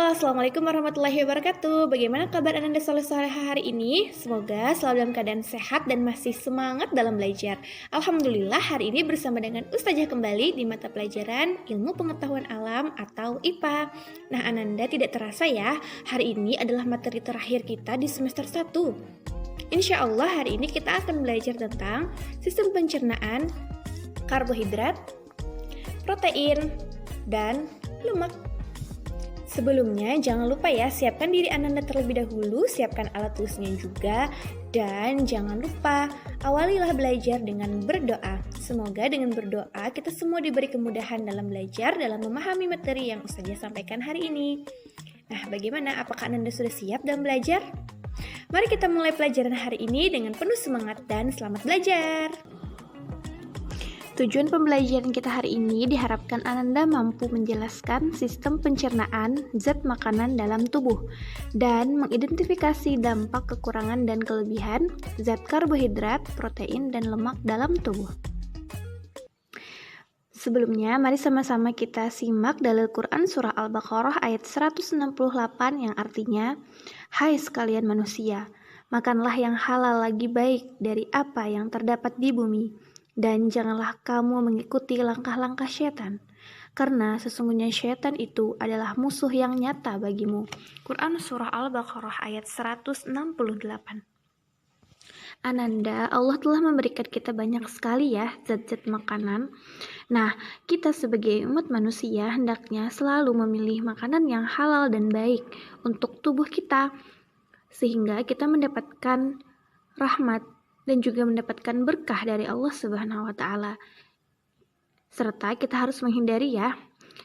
Halo, Assalamualaikum warahmatullahi wabarakatuh. Bagaimana kabar Ananda sore hari ini? Semoga selalu dalam keadaan sehat dan masih semangat dalam belajar. Alhamdulillah hari ini bersama dengan Ustazah kembali di mata pelajaran Ilmu Pengetahuan Alam atau IPA. Nah, Ananda tidak terasa ya, hari ini adalah materi terakhir kita di semester 1. Insya Allah hari ini kita akan belajar tentang sistem pencernaan karbohidrat, protein, dan lemak. Sebelumnya, jangan lupa ya, siapkan diri Ananda terlebih dahulu, siapkan alat tulisnya juga, dan jangan lupa, awalilah belajar dengan berdoa. Semoga dengan berdoa, kita semua diberi kemudahan dalam belajar, dalam memahami materi yang Ustazah sampaikan hari ini. Nah, bagaimana? Apakah Ananda sudah siap dalam belajar? Mari kita mulai pelajaran hari ini dengan penuh semangat dan selamat belajar! Tujuan pembelajaran kita hari ini diharapkan Ananda mampu menjelaskan sistem pencernaan zat makanan dalam tubuh dan mengidentifikasi dampak kekurangan dan kelebihan zat karbohidrat, protein, dan lemak dalam tubuh. Sebelumnya, mari sama-sama kita simak dalil Quran surah Al-Baqarah ayat 168 yang artinya, "Hai sekalian manusia, makanlah yang halal lagi baik dari apa yang terdapat di bumi. Dan janganlah kamu mengikuti langkah-langkah syaitan, karena sesungguhnya syaitan itu adalah musuh yang nyata bagimu." Quran Surah Al-Baqarah ayat 168. Ananda, Allah telah memberikan kita banyak sekali ya zat-zat makanan. Nah, kita sebagai umat manusia hendaknya selalu memilih makanan yang halal dan baik untuk tubuh kita, sehingga kita mendapatkan rahmat dan juga mendapatkan berkah dari Allah Subhanahu wa Ta'ala. Serta kita harus menghindari ya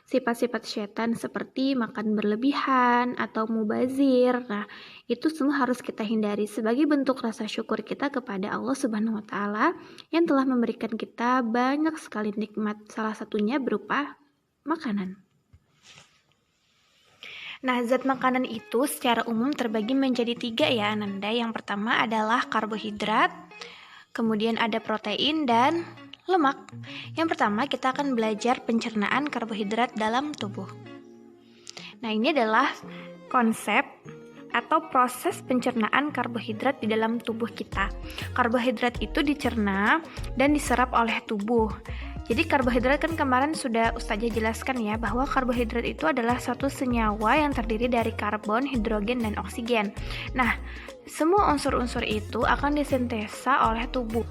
sifat-sifat syaitan seperti makan berlebihan atau mubazir. Nah, itu semua harus kita hindari sebagai bentuk rasa syukur kita kepada Allah Subhanahu wa Ta'ala yang telah memberikan kita banyak sekali nikmat, salah satunya berupa makanan. Nah, zat makanan itu secara umum terbagi menjadi 3 ya, Ananda. Yang pertama adalah karbohidrat, kemudian ada protein, dan lemak. Yang pertama, kita akan belajar pencernaan karbohidrat dalam tubuh. Nah, ini adalah konsep atau proses pencernaan karbohidrat di dalam tubuh kita. Karbohidrat itu dicerna dan diserap oleh tubuh. Jadi karbohidrat kan kemarin sudah Ustazah jelaskan ya, bahwa karbohidrat itu adalah suatu senyawa yang terdiri dari karbon, hidrogen, dan oksigen. Nah, semua unsur-unsur itu akan disintesa oleh tubuh.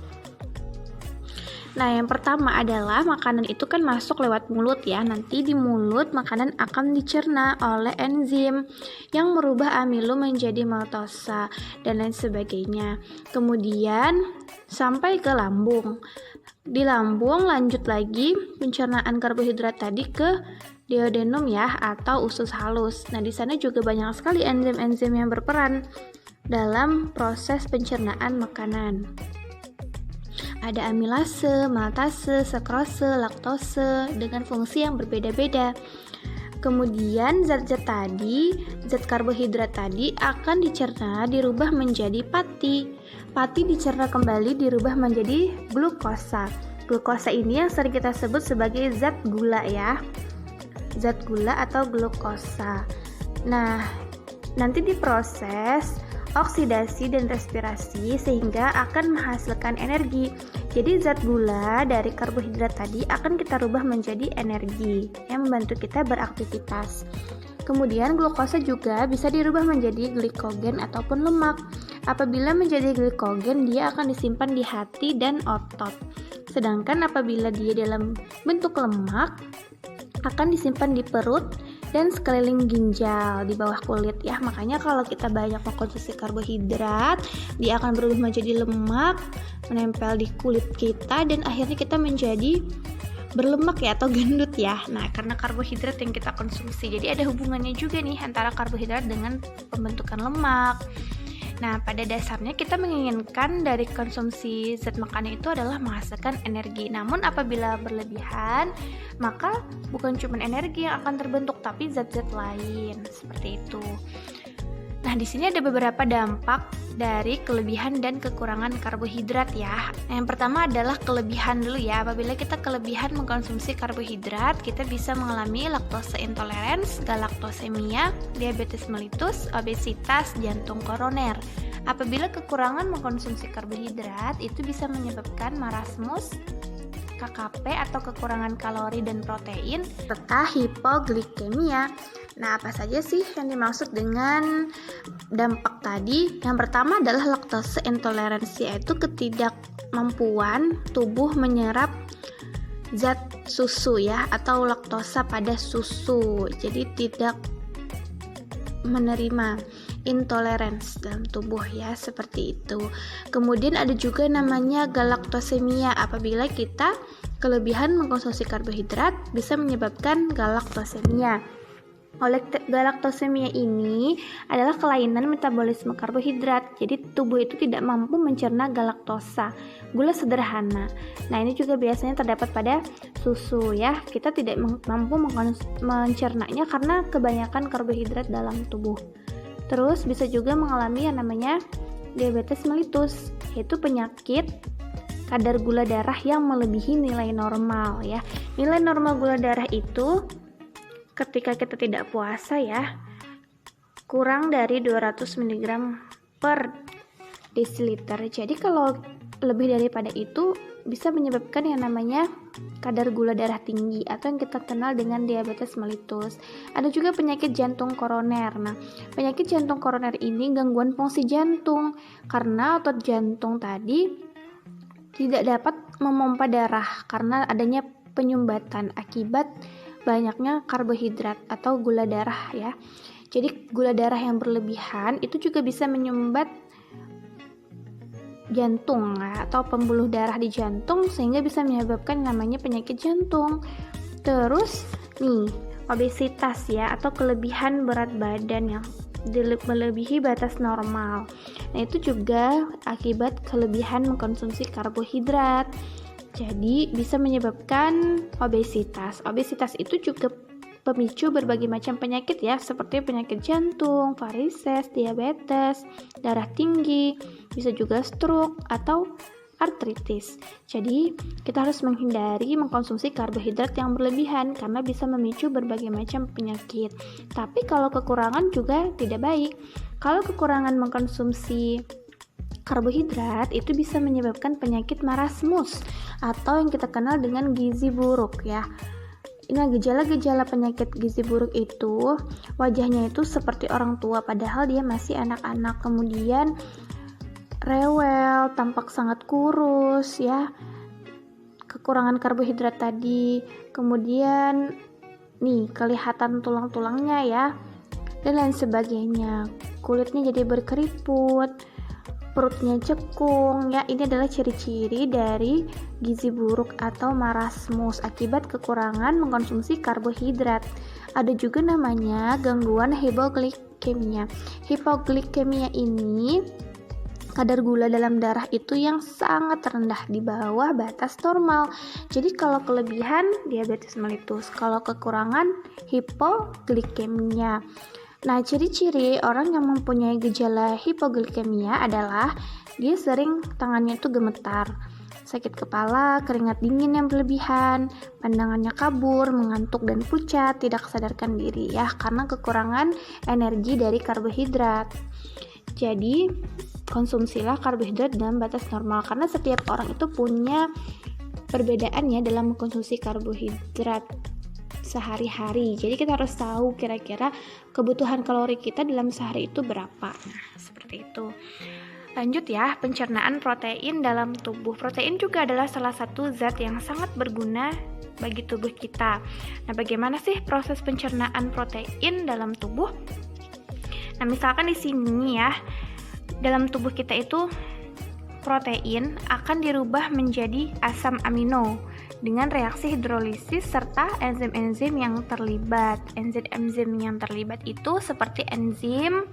Nah, yang pertama adalah makanan itu kan masuk lewat mulut ya. Nanti di mulut makanan akan dicerna oleh enzim yang merubah amilo menjadi maltosa dan lain sebagainya. Kemudian sampai ke lambung. Di lambung lanjut lagi pencernaan karbohidrat tadi ke duodenum ya, atau usus halus. Nah, di sana juga banyak sekali enzim-enzim yang berperan dalam proses pencernaan makanan. Ada amilase, maltase, sakrose, laktose dengan fungsi yang berbeda-beda. Kemudian zat-zat karbohidrat tadi akan dicerna, dirubah menjadi pati. Pati dicerna kembali, dirubah menjadi glukosa. Glukosa ini yang sering kita sebut sebagai zat gula ya. Zat gula atau glukosa. Nah, nanti diproses oksidasi dan respirasi sehingga akan menghasilkan energi. Jadi zat gula dari karbohidrat tadi akan kita rubah menjadi energi yang membantu kita beraktivitas. Kemudian glukosa juga bisa dirubah menjadi glikogen ataupun lemak. Apabila menjadi glikogen, dia akan disimpan di hati dan otot. Sedangkan apabila dia dalam bentuk lemak, akan disimpan di perut dan sekeliling ginjal di bawah kulit ya. Makanya kalau kita banyak mengkonsumsi karbohidrat, dia akan berubah menjadi lemak, menempel di kulit kita, dan akhirnya kita menjadi berlemak ya, atau gendut ya. Nah, karena karbohidrat yang kita konsumsi. Jadi ada hubungannya juga nih antara karbohidrat dengan pembentukan lemak. Nah, pada dasarnya kita menginginkan dari konsumsi zat makanan itu adalah menghasilkan energi. Namun apabila berlebihan, maka bukan cuma energi yang akan terbentuk, tapi zat-zat lain, seperti itu. Nah, di sini ada beberapa dampak dari kelebihan dan kekurangan karbohidrat ya. Yang pertama adalah kelebihan dulu ya. Apabila kita kelebihan mengkonsumsi karbohidrat, kita bisa mengalami laktose intolerance, galaktosemia, diabetes mellitus, obesitas, jantung koroner. Apabila kekurangan mengkonsumsi karbohidrat, itu bisa menyebabkan marasmus, KKP atau kekurangan kalori dan protein, serta hipoglikemia. Nah, apa saja sih yang dimaksud dengan dampak tadi? Yang pertama adalah laktose intoleransi, yaitu ketidakmampuan tubuh menyerap zat susu ya, atau laktosa pada susu. Jadi tidak menerima, intolerance dalam tubuh ya, seperti itu. Kemudian ada juga namanya galaktosemia. Apabila kita kelebihan mengkonsumsi karbohidrat bisa menyebabkan galaktosemia. Oleh galaktosemia ini adalah kelainan metabolisme karbohidrat. Jadi tubuh itu tidak mampu mencerna galaktosa, gula sederhana. Nah, ini juga biasanya terdapat pada susu ya. Kita tidak mampu mencernanya karena kebanyakan karbohidrat dalam tubuh. Terus bisa juga mengalami yang namanya diabetes mellitus, yaitu penyakit kadar gula darah yang melebihi nilai normal ya. Nilai normal gula darah itu ketika kita tidak puasa ya, kurang dari 200 mg per desiliter. Jadi kalau lebih daripada itu bisa menyebabkan yang namanya kadar gula darah tinggi atau yang kita kenal dengan diabetes mellitus. Ada juga penyakit jantung koroner. Nah, penyakit jantung koroner ini gangguan fungsi jantung karena otot jantung tadi tidak dapat memompa darah karena adanya penyumbatan akibat banyaknya karbohidrat atau gula darah ya. Jadi gula darah yang berlebihan itu juga bisa menyumbat jantung atau pembuluh darah di jantung sehingga bisa menyebabkan namanya penyakit jantung. Terus nih, obesitas ya, atau kelebihan berat badan yang melebihi batas normal. Nah, itu juga akibat kelebihan mengkonsumsi karbohidrat. Jadi bisa menyebabkan obesitas. Obesitas itu juga pemicu berbagai macam penyakit ya, seperti penyakit jantung, varises, diabetes, darah tinggi, bisa juga stroke atau artritis. Jadi kita harus menghindari mengkonsumsi karbohidrat yang berlebihan karena bisa memicu berbagai macam penyakit. Tapi kalau kekurangan juga tidak baik. Kalau kekurangan mengkonsumsi karbohidrat itu bisa menyebabkan penyakit marasmus atau yang kita kenal dengan gizi buruk ya. Nah, gejala-gejala penyakit gizi buruk itu wajahnya itu seperti orang tua padahal dia masih anak-anak, kemudian rewel, tampak sangat kurus ya, kekurangan karbohidrat tadi, kemudian nih kelihatan tulang-tulangnya ya, dan lain sebagainya. Kulitnya jadi berkeriput, perutnya cekung ya. Ini adalah ciri-ciri dari gizi buruk atau marasmus akibat kekurangan mengkonsumsi karbohidrat. Ada juga namanya gangguan hipoglikemia. Hipoglikemia ini kadar gula dalam darah itu yang sangat rendah di bawah batas normal. Jadi kalau kelebihan diabetes mellitus, kalau kekurangan hipoglikemia. Nah, ciri-ciri orang yang mempunyai gejala hipoglikemia adalah dia sering tangannya itu gemetar, sakit kepala, keringat dingin yang berlebihan, pandangannya kabur, mengantuk dan pucat, tidak sadarkan diri ya, karena kekurangan energi dari karbohidrat. Jadi, konsumsilah karbohidrat dalam batas normal karena setiap orang itu punya perbedaannya dalam mengkonsumsi karbohidrat sehari-hari. Jadi kita harus tahu kira-kira kebutuhan kalori kita dalam sehari itu berapa. Nah, seperti itu. Lanjut ya, pencernaan protein dalam tubuh. Protein juga adalah salah satu zat yang sangat berguna bagi tubuh kita. Nah, bagaimana sih proses pencernaan protein dalam tubuh? Nah, misalkan di sini ya, dalam tubuh kita itu protein akan dirubah menjadi asam amino dengan reaksi hidrolisis serta enzim-enzim yang terlibat. Enzim-enzim yang terlibat itu seperti enzim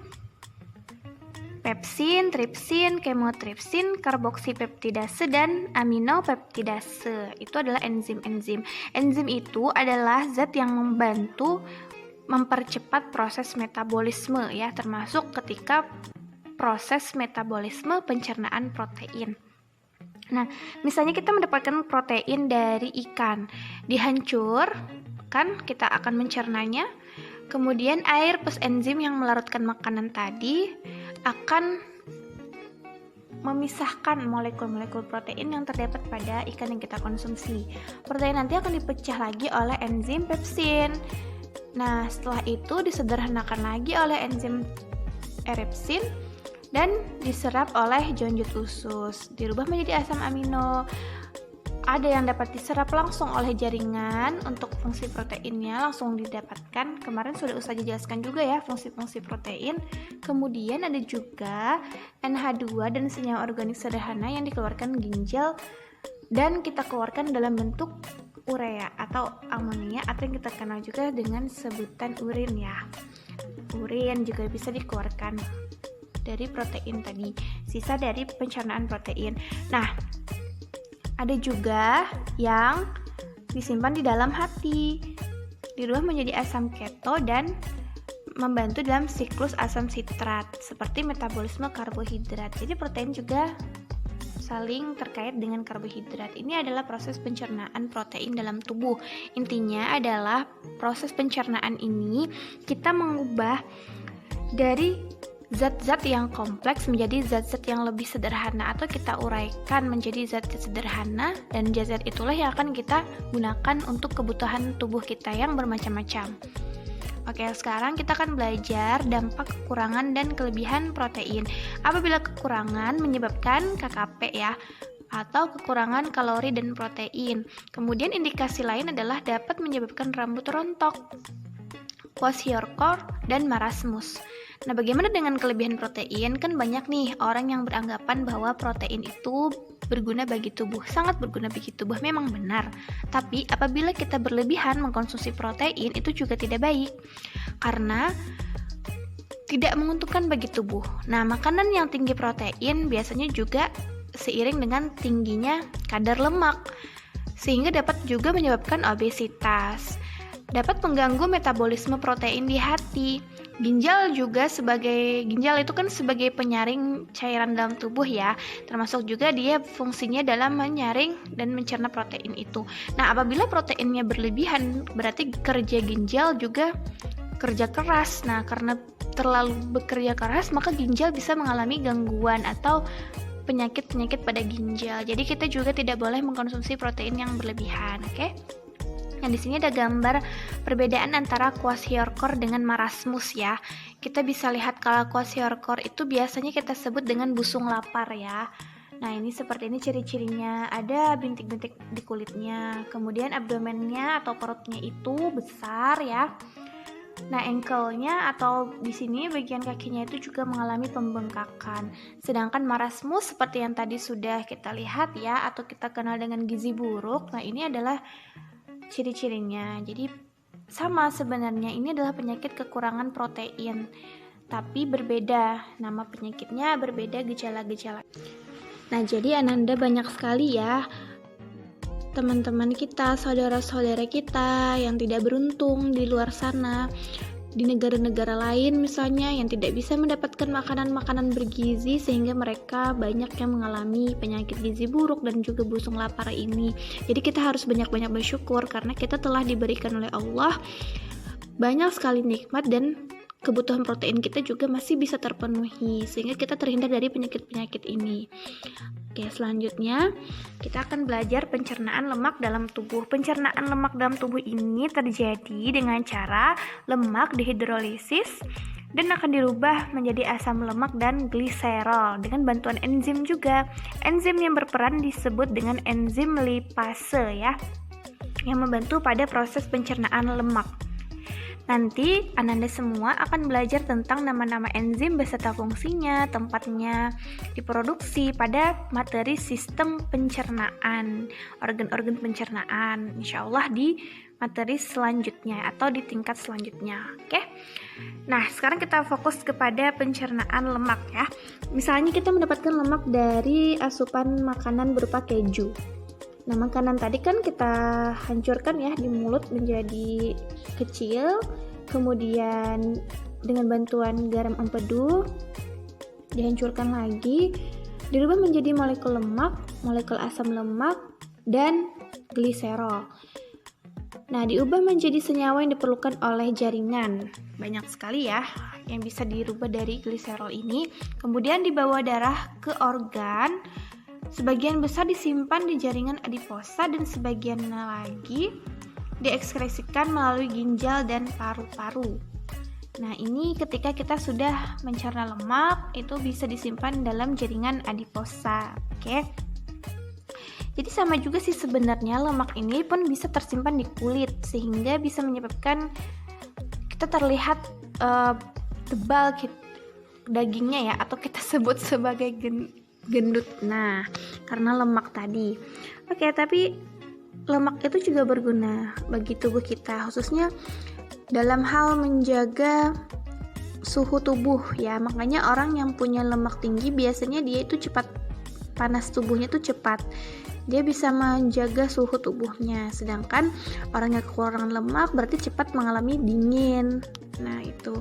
pepsin, tripsin, kemotripsin, karboksipeptidase, dan aminopeptidase. Itu adalah enzim-enzim. Enzim itu adalah zat yang membantu mempercepat proses metabolisme ya, termasuk ketika proses metabolisme pencernaan protein. Nah, misalnya kita mendapatkan protein dari ikan, dihancur, kan kita akan mencernanya. Kemudian air plus enzim yang melarutkan makanan tadi akan memisahkan molekul-molekul protein yang terdapat pada ikan yang kita konsumsi. Protein nanti akan dipecah lagi oleh enzim pepsin. Nah, setelah itu disederhanakan lagi oleh enzim erepsin dan diserap oleh jonjut usus, dirubah menjadi asam amino. Ada yang dapat diserap langsung oleh jaringan untuk fungsi proteinnya langsung didapatkan. Kemarin sudah Ustazah jelaskan juga ya fungsi-fungsi protein. Kemudian ada juga NH2 dan senyawa organik sederhana yang dikeluarkan ginjal dan kita keluarkan dalam bentuk urea atau amonia atau yang kita kenal juga dengan sebutan urin ya. Urin juga bisa dikeluarkan dari protein tadi, sisa dari pencernaan protein. Nah, ada juga yang disimpan di dalam hati, dirubah menjadi asam keto dan membantu dalam siklus asam sitrat seperti metabolisme karbohidrat. Jadi protein juga saling terkait dengan karbohidrat. Ini adalah proses pencernaan protein dalam tubuh. Intinya adalah proses pencernaan ini kita mengubah dari zat-zat yang kompleks menjadi zat-zat yang lebih sederhana atau kita uraikan menjadi zat-zat sederhana, dan zat-zat itulah yang akan kita gunakan untuk kebutuhan tubuh kita yang bermacam-macam. Oke, sekarang kita akan belajar dampak kekurangan dan kelebihan protein. Apabila kekurangan menyebabkan KKP ya, atau kekurangan kalori dan protein. Kemudian indikasi lain adalah dapat menyebabkan rambut rontok, kwashiorkor, dan marasmus. Nah, bagaimana dengan kelebihan protein? Kan banyak nih orang yang beranggapan bahwa protein itu berguna bagi tubuh, sangat berguna bagi tubuh, memang benar. Tapi apabila kita berlebihan mengkonsumsi protein, itu juga tidak baik, karena tidak menguntungkan bagi tubuh. Nah, makanan yang tinggi protein biasanya juga seiring dengan tingginya kadar lemak, sehingga dapat juga menyebabkan obesitas. Dapat mengganggu metabolisme protein di hati. Ginjal itu kan sebagai penyaring cairan dalam tubuh ya, termasuk juga dia fungsinya dalam menyaring dan mencerna protein itu. Nah, apabila proteinnya berlebihan, berarti kerja ginjal juga kerja keras. Nah, karena terlalu bekerja keras, maka ginjal bisa mengalami gangguan atau penyakit-penyakit pada ginjal. Jadi kita juga tidak boleh mengkonsumsi protein yang berlebihan, oke? Nah, di sini ada gambar perbedaan antara kwashiorkor dengan marasmus ya. Kita bisa lihat kalau kwashiorkor itu biasanya kita sebut dengan busung lapar ya. Nah, ini seperti ini ciri-cirinya. Ada bintik-bintik di kulitnya. Kemudian abdomennya atau perutnya itu besar ya. Nah, ankle-nya atau di sini bagian kakinya itu juga mengalami pembengkakan. Sedangkan marasmus seperti yang tadi sudah kita lihat ya, atau kita kenal dengan gizi buruk. Nah, ini adalah ciri-cirinya. Jadi sama sebenarnya, ini adalah penyakit kekurangan protein, tapi berbeda. Nama penyakitnya berbeda, gejala-gejala. Nah, jadi Ananda banyak sekali ya teman-teman kita, saudara-saudara kita yang tidak beruntung di luar sana, di negara-negara lain misalnya, yang tidak bisa mendapatkan makanan-makanan bergizi sehingga mereka banyak yang mengalami penyakit gizi buruk dan juga busung lapar ini. Jadi kita harus banyak-banyak bersyukur karena kita telah diberikan oleh Allah banyak sekali nikmat dan kebutuhan protein kita juga masih bisa terpenuhi sehingga kita terhindar dari penyakit-penyakit ini. Oke, selanjutnya kita akan belajar pencernaan lemak dalam tubuh. Pencernaan lemak dalam tubuh ini terjadi dengan cara lemak dihidrolisis dan akan dirubah menjadi asam lemak dan gliserol dengan bantuan enzim juga. Enzim yang berperan disebut dengan enzim lipase ya, yang membantu pada proses pencernaan lemak. Nanti Ananda semua akan belajar tentang nama-nama enzim beserta fungsinya, tempatnya diproduksi pada materi sistem pencernaan, organ-organ pencernaan, insya Allah di materi selanjutnya atau di tingkat selanjutnya. Oke? Nah, sekarang kita fokus kepada pencernaan lemak ya. Misalnya kita mendapatkan lemak dari asupan makanan berupa keju. Nah, makanan tadi kan kita hancurkan ya di mulut menjadi kecil, kemudian dengan bantuan garam empedu dihancurkan lagi, dirubah menjadi molekul lemak, molekul asam lemak, dan gliserol. Nah, diubah menjadi senyawa yang diperlukan oleh jaringan. Banyak sekali ya yang bisa dirubah dari gliserol ini. Kemudian dibawa darah ke organ. Sebagian besar disimpan di jaringan adiposa dan sebagian lagi diekskresikan melalui ginjal dan paru-paru. Nah, ini ketika kita sudah mencerna lemak, itu bisa disimpan dalam jaringan adiposa. Oke. Jadi sama juga sih sebenarnya lemak ini pun bisa tersimpan di kulit sehingga bisa menyebabkan kita terlihat tebal dagingnya ya, atau kita sebut sebagai gendut. Nah, karena lemak tadi. Oke, tapi lemak itu juga berguna bagi tubuh kita, khususnya dalam hal menjaga suhu tubuh ya. Makanya orang yang punya lemak tinggi biasanya dia itu cepat panas tubuhnya tuh cepat. Dia bisa menjaga suhu tubuhnya. Sedangkan orang yang kekurangan lemak berarti cepat mengalami dingin. Nah, itu.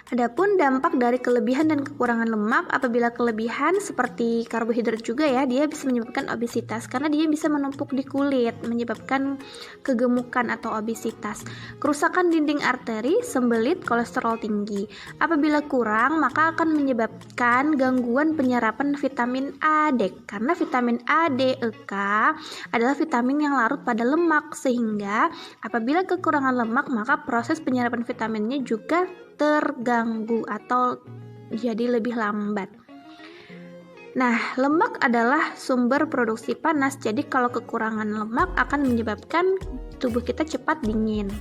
Adapun dampak dari kelebihan dan kekurangan lemak, apabila kelebihan seperti karbohidrat juga ya, dia bisa menyebabkan obesitas karena dia bisa menumpuk di kulit, menyebabkan kegemukan atau obesitas. Kerusakan dinding arteri, sembelit, kolesterol tinggi. Apabila kurang, maka akan menyebabkan gangguan penyerapan vitamin A, D, karena vitamin A, D, E, K adalah vitamin yang larut pada lemak, sehingga apabila kekurangan lemak, maka proses penyerapan vitaminnya juga terganggu atau jadi lebih lambat. Nah, lemak adalah sumber produksi panas, jadi kalau kekurangan lemak akan menyebabkan tubuh kita cepat dingin.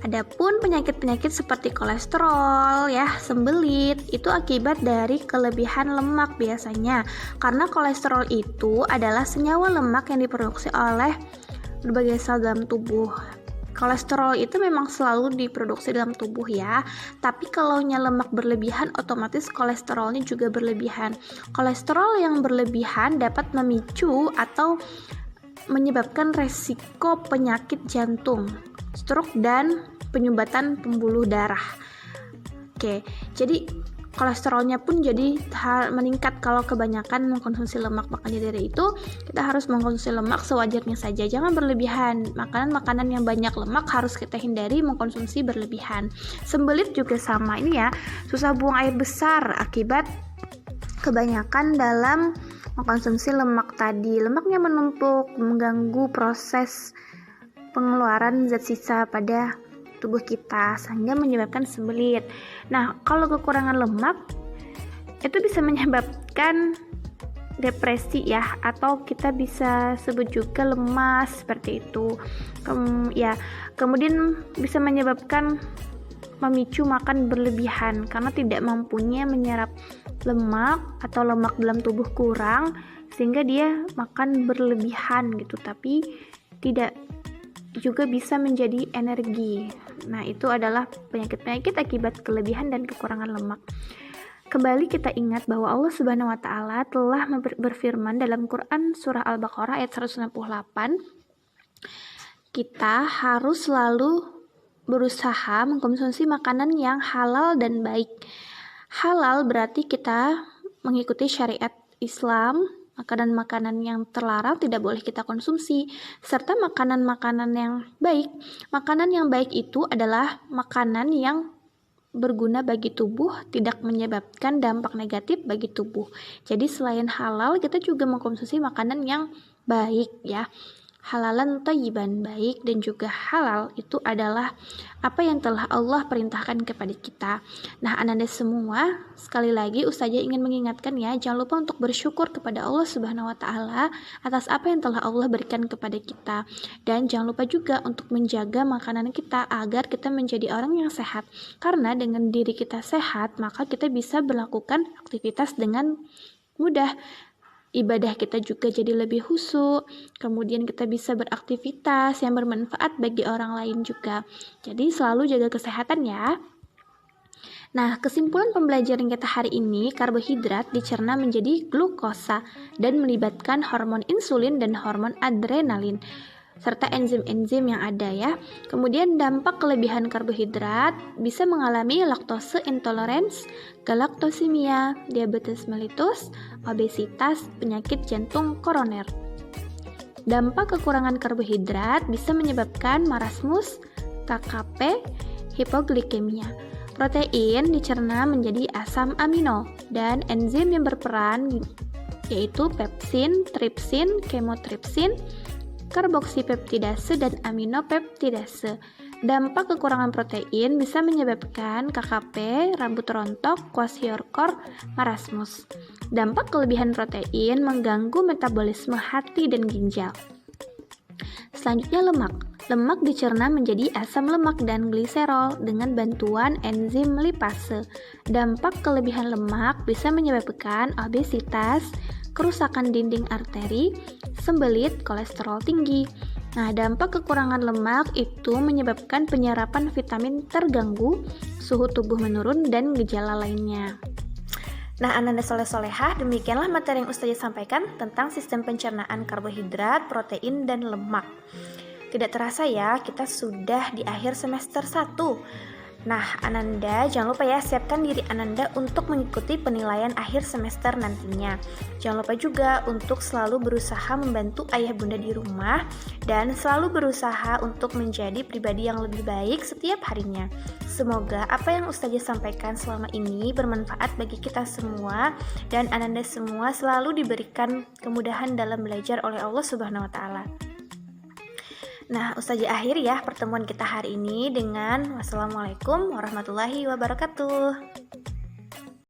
Adapun penyakit-penyakit seperti kolesterol ya, sembelit, itu akibat dari kelebihan lemak biasanya. Karena kolesterol itu adalah senyawa lemak yang diproduksi oleh berbagai sel dalam tubuh. Kolesterol itu memang selalu diproduksi dalam tubuh ya, tapi kalau lemak berlebihan otomatis kolesterolnya juga berlebihan. Kolesterol yang berlebihan dapat memicu atau menyebabkan resiko penyakit jantung, stroke, dan penyumbatan pembuluh darah. Oke, jadi kolesterolnya pun jadi meningkat kalau kebanyakan mengkonsumsi lemak. Makanya dari itu kita harus mengkonsumsi lemak sewajarnya saja, jangan berlebihan. Makanan-makanan yang banyak lemak harus kita hindari mengkonsumsi berlebihan. Sembelit juga sama, ini ya, susah buang air besar akibat kebanyakan dalam mengkonsumsi lemak tadi. Lemaknya menumpuk, mengganggu proses pengeluaran zat sisa pada tubuh kita sehingga menyebabkan sembelit. Nah, kalau kekurangan lemak itu bisa menyebabkan depresi ya, atau kita bisa sebut juga lemas seperti itu. Kemudian bisa menyebabkan memicu makan berlebihan karena tidak mampunya menyerap lemak atau lemak dalam tubuh kurang sehingga dia makan berlebihan gitu, tapi tidak juga bisa menjadi energi. Nah, itu adalah penyakit-penyakit akibat kelebihan dan kekurangan lemak. Kembali kita ingat bahwa Allah Subhanahu wa taala telah berfirman dalam Quran surah Al-Baqarah ayat 168, kita harus selalu berusaha mengkonsumsi makanan yang halal dan baik. Halal berarti kita mengikuti syariat Islam. Makanan-makanan yang terlarang tidak boleh kita konsumsi, serta makanan-makanan yang baik. Makanan yang baik itu adalah makanan yang berguna bagi tubuh, tidak menyebabkan dampak negatif bagi tubuh. Jadi selain halal, kita juga mengkonsumsi makanan yang baik ya. Halalan thayyiban, baik dan juga halal, itu adalah apa yang telah Allah perintahkan kepada kita. Nah, Ananda semua, sekali lagi Ustazah ingin mengingatkan ya, jangan lupa untuk bersyukur kepada Allah Subhanahu wa taala atas apa yang telah Allah berikan kepada kita. Dan jangan lupa juga untuk menjaga makanan kita agar kita menjadi orang yang sehat. Karena dengan diri kita sehat, maka kita bisa melakukan aktivitas dengan mudah. Ibadah kita juga jadi lebih khusyuk, kemudian kita bisa beraktivitas yang bermanfaat bagi orang lain juga. Jadi selalu jaga kesehatan ya. Nah, kesimpulan pembelajaran kita hari ini, karbohidrat dicerna menjadi glukosa dan melibatkan hormon insulin dan hormon adrenalin. serta enzim-enzim yang ada ya. Kemudian dampak kelebihan karbohidrat bisa mengalami laktose intolerance, galaktosemia, diabetes mellitus, obesitas, penyakit jantung koroner. Dampak kekurangan karbohidrat bisa menyebabkan marasmus, KKP, hipoglikemia. Protein dicerna menjadi asam amino dan enzim yang berperan yaitu pepsin, tripsin, kemotripsin, karboksipeptidase, dan aminopeptidase. Dampak kekurangan protein bisa menyebabkan KKP, rambut rontok, kwashiorkor, marasmus. Dampak kelebihan protein mengganggu metabolisme hati dan ginjal. Selanjutnya lemak. Lemak dicerna menjadi asam lemak dan gliserol dengan bantuan enzim lipase. Dampak kelebihan lemak bisa menyebabkan obesitas, kerusakan dinding arteri, sembelit, kolesterol tinggi. Nah, dampak kekurangan lemak itu menyebabkan penyerapan vitamin terganggu, suhu tubuh menurun, dan gejala lainnya. Nah, Ananda soleh-solehah, demikianlah materi yang Ustazah sampaikan tentang sistem pencernaan karbohidrat, protein, dan lemak. Tidak terasa ya, kita sudah di akhir semester 1. Nah, Ananda jangan lupa ya, siapkan diri Ananda untuk mengikuti penilaian akhir semester nantinya. Jangan lupa juga untuk selalu berusaha membantu ayah bunda di rumah dan selalu berusaha untuk menjadi pribadi yang lebih baik setiap harinya. Semoga apa yang Ustazah sampaikan selama ini bermanfaat bagi kita semua dan Ananda semua selalu diberikan kemudahan dalam belajar oleh Allah Subhanahu wa taala. Nah, Ustazah akhiri ya pertemuan kita hari ini dengan wassalamualaikum warahmatullahi wabarakatuh.